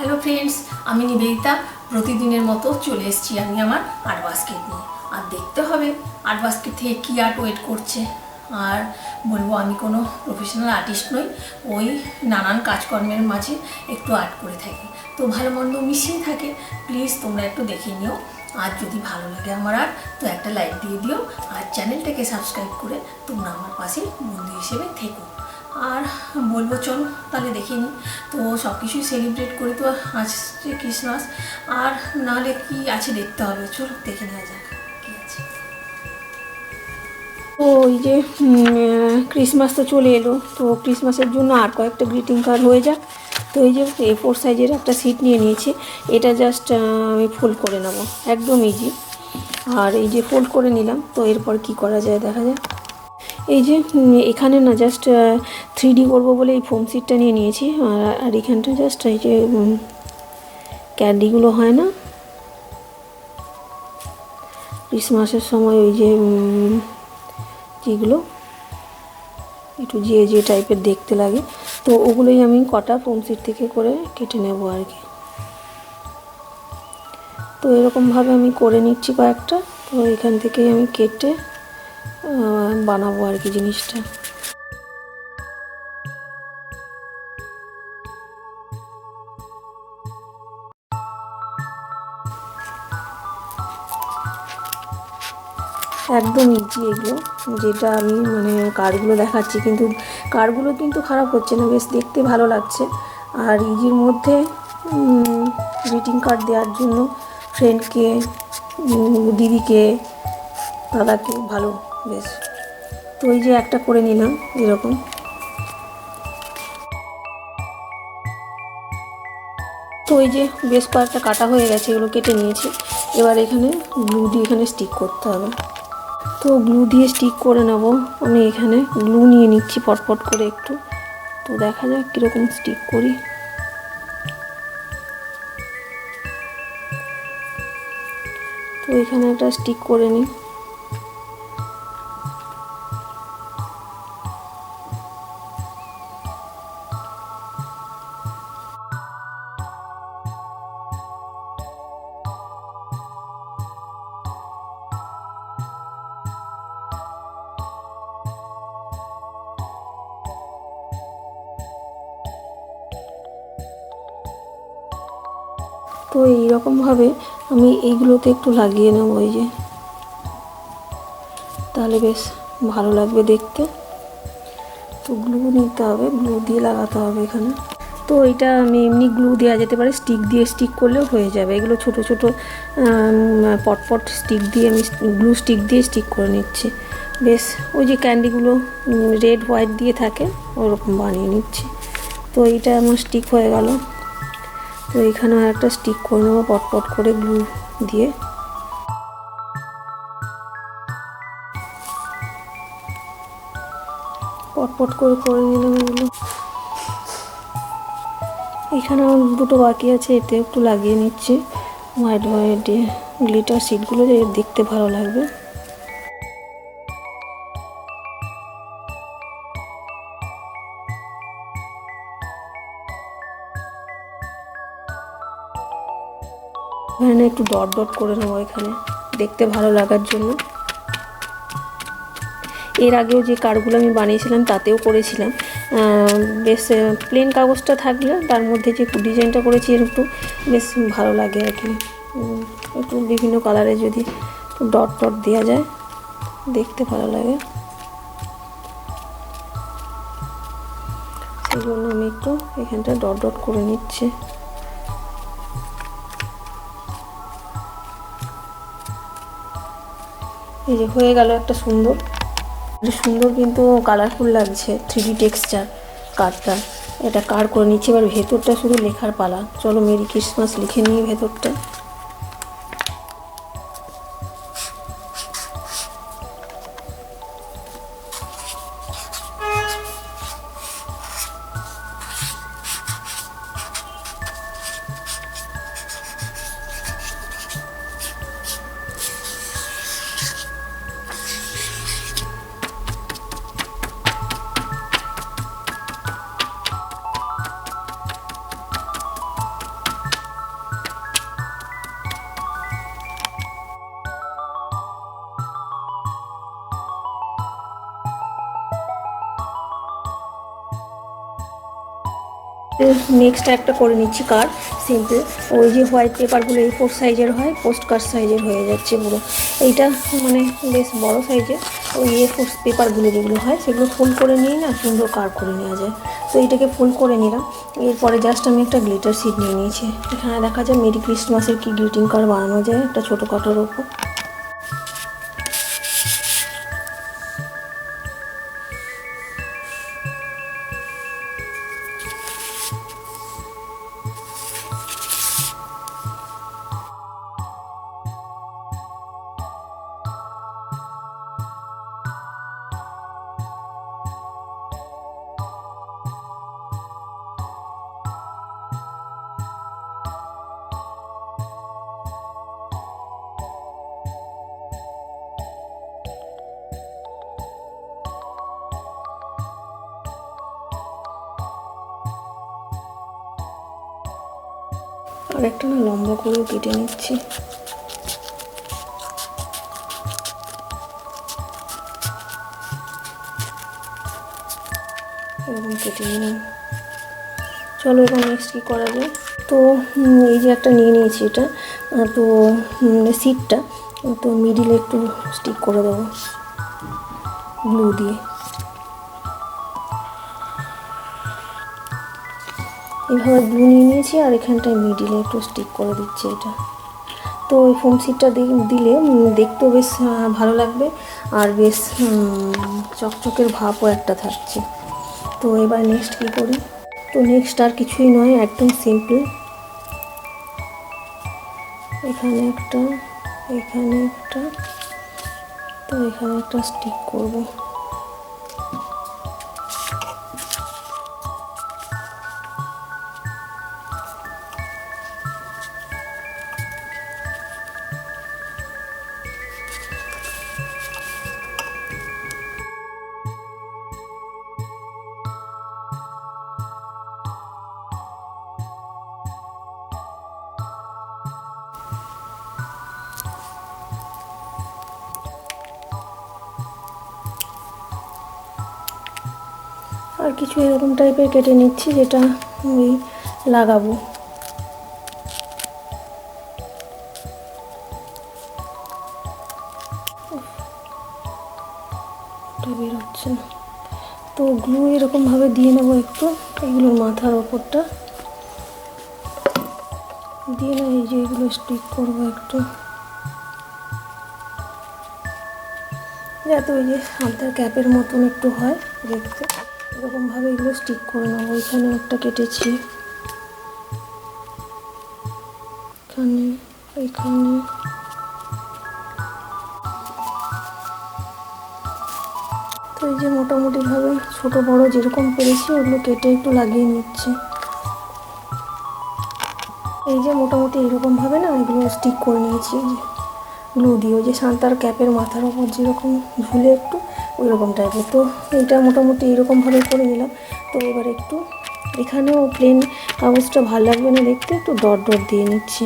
Hello friends, আমি নিবেদিতা। প্রতিদিনের মতো চলে এসেছি আমি আমার আর্ট বাস্কেট নিয়ে। আর দেখতে হবে আর্ট বাস্কেট থেকে কী আর্ট ওয়েট করছে। আর বলবো আমি কোনো প্রফেশনাল আর্টিস্ট নই, ওই নানান কাজকর্মের মাঝে একটু আর্ট করে থাকি। তো ভালো মন্দ মিশিয়ে থাকে, প্লিজ তোমরা একটু দেখে নিও। আর যদি ভালো লাগে আমার আর্ট তো একটা লাইক দিয়ে দিও, আর চ্যানেলটাকে সাবস্ক্রাইব করে তোমরা আমার পাশে বন্ধু হিসেবে থেকো। আর বলবো চলো তাহলে দেখে নিই। তো সব কিছুই সেলিব্রেট করি, তো আজকে ক্রিসমাস, আর নাহলে কি আছে দেখতে হবে। চলো দেখে নেওয়া যাক কী আছে। তো ওই যে ক্রিসমাস তো চলে এলো, তো ক্রিসমাসের জন্য আর কয়েকটা গ্রিটিং কার্ড হয়ে যাক। তো এই যে A4 সাইজের একটা সিট নিয়ে নিয়েছি, এটা জাস্ট আমি ফোল্ড করে নেব, একদম ইজি। আর এই যে ফোল্ড করে নিলাম, তো এরপর কি করা যায় দেখা যায়। এই যে এখানে না জাস্ট 3D করবো বলে এই ফোম সিটটা নিয়ে নিয়েছি। আর এখানটা জাস্ট এই যে ক্যান্ডিগুলো হয় না ক্রিসমাসের সময়, ওই যে যেগুলো একটু যে টাইপের দেখতে লাগে, তো ওগুলোই আমি কটা ফোম সিট থেকে করে কেটে নেব আর কি। তো এরকমভাবে আমি করে নিচ্ছি কয়েকটা। তো এখান থেকেই আমি কেটে বানাবো আর কি জিনিসটা। একদম ইজি এগুলো, যেটা আমি মানে কার্ডগুলো দেখাচ্ছি, কিন্তু কার্ডগুলো কিন্তু খারাপ হচ্ছে না, বেশ দেখতে ভালো লাগছে। আর ইজির মধ্যে গ্রিটিং কার্ড দেওয়ার জন্য ফ্রেন্ডকে, দিদিকে, দাদাকে ভালো বেশ। তো এই যে একটা করে নিলাম এরকম। তো এই যে বেশ কয়েকটা কাটা হয়ে গেছে, এগুলো কেটে নিয়েছি। এবার এখানে গ্লু দিয়ে এখানে স্টিক করতে হবে। তো গ্লু দিয়ে স্টিক করে নেব। আমি এখানে গ্লু নিয়ে নিচ্ছি পটপট করে একটু, তো দেখা যাক কীরকম স্টিক করি। তো এখানে একটা স্টিক করে নিই। তো এইরকমভাবে আমি এইগুলোতে একটু লাগিয়ে নেব, ওই যে, তাহলে বেশ ভালো লাগবে দেখতে। তো গ্লু নিতে হবে, গ্লু দিয়ে লাগাতে হবে এখানে। তো এটা আমি এমনি গ্লু দেওয়া যেতে পারে, স্টিক দিয়ে স্টিক করলেও হয়ে যাবে। এগুলো ছোট ছোট পটপট স্টিক দিয়ে আমি গ্লু স্টিক দিয়ে স্টিক করে নিচ্ছি। বেশ ওই যে ক্যান্ডিগুলো রেড হোয়াইট দিয়ে থাকে ওরকম বানিয়ে নিচ্ছি। তো এইটা আমার স্টিক হয়ে গেল। তো এখানে আর একটা স্টিক করে নেবো পটপট করে গ্লু দিয়ে। পটপট করে নিলাম এগুলো। এখানে আমার দুটো বাকি আছে, এতে একটু লাগিয়ে নিচ্ছি হোয়াইট হোয়াইট গ্লিটার শিটগুলো, দেখতে ভালো লাগবে। এখানে একটু ডট ডট করে নেবো এখানে, দেখতে ভালো লাগার জন্য। এর আগেও যে কার্ডগুলো আমি বানিয়েছিলাম তাতেও করেছিলাম, বেশ প্লেন কাগজটা থাকলে তার মধ্যে যে ডিজাইনটা করেছি এর একটু বেশ ভালো লাগে আর কি। একটু বিভিন্ন কালারে যদি ডট ডট দেওয়া যায় দেখতে ভালো লাগে, সেই জন্য আমি একটু এখানটা ডট ডট করে নিচ্ছি। এই যে হয়ে গেল একটা সুন্দর কিন্তু কালারফুল লাগছে 3D টেক্সচার কার্ডটা। এটা কার্ড করে নিচ্ছি। এবার ভেতরটা শুধু লেখার পালা। চলো মেরি ক্রিসমাস লিখে নিই ভেতরটা। নেক্সট একটা করে নিচ্ছি কার্ড সিম্পল। ওই যে হোয়াইট পেপারগুলো A4 সাইজের হয়, পোস্ট কার্ড সাইজের হয়ে যাচ্ছে পুরো। এইটা মানে বেশ বড় সাইজের। ওই A4 পেপারগুলো যেগুলো হয় সেগুলো ফোল্ড করে নিয়ে না সুন্দর কার্ড করে নেওয়া যায়। তো এইটাকে ফোল্ড করে নিলাম। এরপরে জাস্ট আমি একটা গ্লিটার শিট নিয়ে নিয়েছি। এখানে দেখা যায় মেরি ক্রিসমাসের কি গ্রিটিং কার্ড বানানো যায় একটা ছোটোখাটোর ওপর। আর একটা না লম্বা করেও কেটে নিচ্ছি। এরকম কেটে নিলাম। চলো এবার নেক্সট কী করা যায়। তো এই যে একটা নিয়ে নিয়েছি এটা, তো সিটটা তো মিডিলে একটু স্টিক করে দেবো গ্লু দিয়ে। এইভাবে গ্লু নিয়ে নিয়েছি আর এখানটায় মিডিলে একটু স্টিক করে দিচ্ছি এটা। তো ওই ফোম সিটটা দিলে দেখতেও বেশ ভালো লাগবে আর বেশ চকচকের ভাবও একটা থাকছে। তো এবার নেক্সট কী করি। তো নেক্সট আর কিছুই নয়, একদম সিম্পল। এখানে একটা, এখানে একটা, তো এখানে একটা স্টিক করব। আর কিছু এরকম টাইপের কেটে নিচ্ছি যেটা ওই লাগাবো। এটা বের হচ্ছে না। তো গ্লু এরকমভাবে দিয়ে নেবো একটু এগুলোর মাথার ওপরটা দিয়ে না, এই যে এগুলো স্টিক করবো একটু, যাতে ওই যে হাতের ক্যাপের মতন একটু হয় দেখতে। এরকমভাবে এগুলো স্টিক করে নেবো। এখানে একটা কেটেছি, এখানে, এখানে। তো এই যে মোটামুটিভাবে ছোট বড় যেরকম পেরেছি ওগুলো কেটে একটু লাগিয়ে নিচ্ছি। এই যে মোটামুটি এরকমভাবে না এগুলো স্টিক করে নিয়েছি গ্লু দিয়ে, ওই যে সান্তার ক্যাপের মাথার ওপর যেরকম ঝুলে একটু ওই রকম টাইপের। তো এটা মোটামুটি এরকমভাবে করে নিলাম। তো এবার একটু এখানেও প্লেন কাগজটা ভালো লাগবে না দেখতে, একটু ডট ডট দিয়ে নিচ্ছি।